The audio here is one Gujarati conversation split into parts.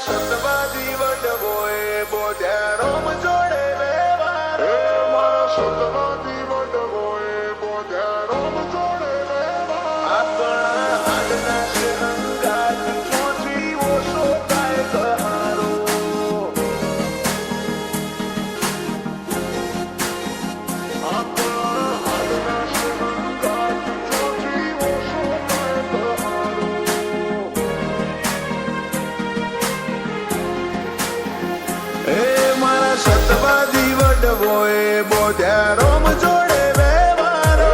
સતવાદી વડવોએ બોધ્યા રોમ જોડે વ્યવહાર મારા સતવાદી વડવોએ બોધ્યા રોમ જોડે વ્યવહાર આપણા હાડના શહંગાત ચોથી ઓછો થાય કહારો આપણા હાડના શહંગાત ચોથી ઓછો થાય કહારો સતવાદી વડવોએ બોધ્યા રોમ જોડે વ્યવહારો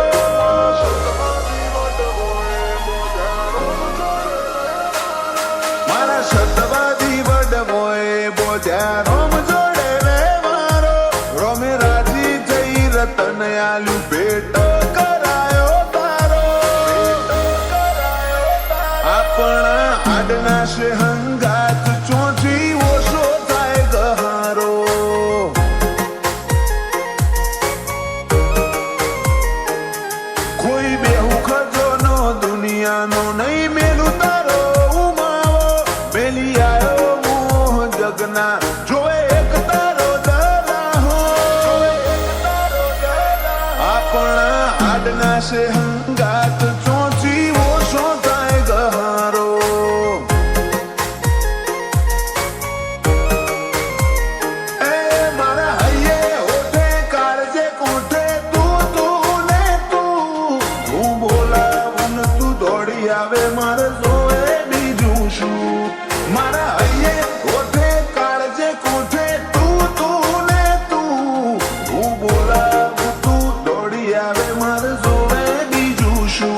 મારા સતવાદી વડવોએ બોધ્યા રોમ જોડે વ્યવહારો રોમે રાજી થઈ રતન આલ્યું ભેટ કરાયો તારો આપણા હાડના શહંગાત ચોથી ઓછો થાય ગહારો કોઈ બેહુ ખજોનો દુનિયાનો નહીં મેલું તારો ઉમાવો મેલી આવ્યો મોહ જગના જોએ એક તારો દરાહો આપણા હાડના શહંગાત ચોથી ઓછો થાય ગહારો એ મારા હૈયે હોઠે કાળજે કોઠે તું ને તું હું બોલાવું ને તું દોડી આવે મારે જોવે બીજું શું મારા હૈયે હોઠે કાળજે કોઠે તું ને તું હું બોલાવું તું દોડી આવે મારે જોવે બીજું શું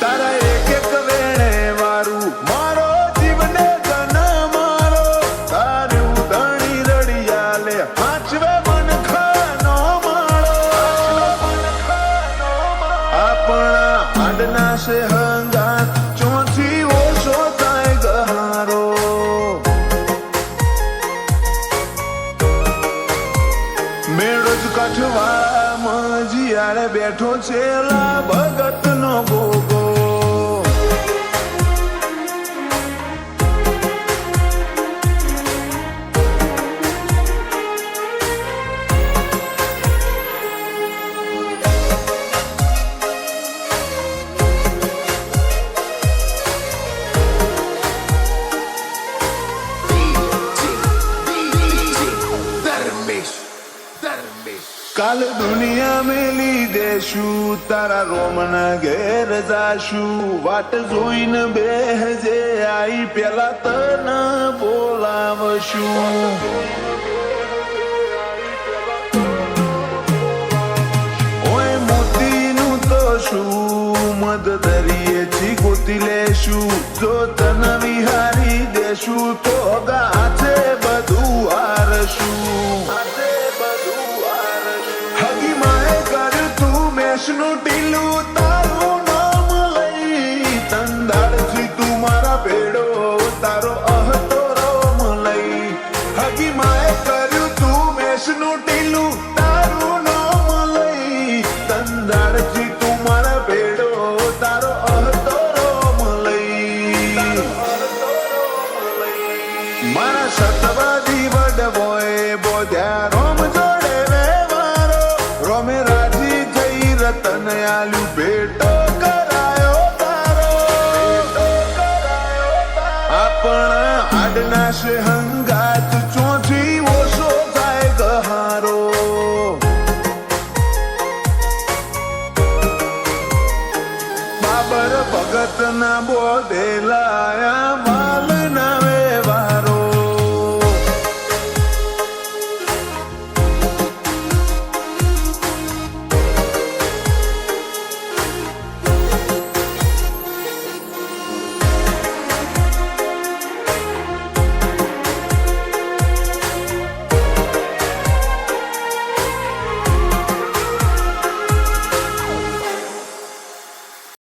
તારા એક એક વેણે વારું મારો જીવને ગન મારો તારું ધણી રડિયા લે હાચવે મન ખાનો માળો આપણા હાડના શહંગાત ચોથી ઓછો થાય ગહારો મેળો જ કાઠવામાં જીયારે બેઠો છે લા ભગતનો ભોગો કાલ દુનિયા મેલી દેશું તારા રોમના ઘેર જાશું વાટ જોઈને બેહજે આઈ પેલા તને બોલાવશું ઓય મોતીનું તો શું મદ દરિયેથી ગોતી લેશું જો તને વિહારી દેશું તો ગાછે બધું હારશું મેષનું ટીલું તારું નામ લઈ તંદાળથી તું મારા ભેડો તારો અહતો રોમ લઈ હગી માએ કર્યું તું મેષનું ટીલું તારું નામ લઈ તંદાળથી તું મારા ભેડો તારો અહતો રોમ લઈ મારા સતવાદી વડવોએ બોધ્યા રોમ જોડે વ્યવહારો રોમે રાજી રતન આલ્યું ભેટ કરાયો તારો આપણા હાડના શહંગાત ચોથી ઓછો થાય ગહારો બાબર ભગત ના બોધેલાયા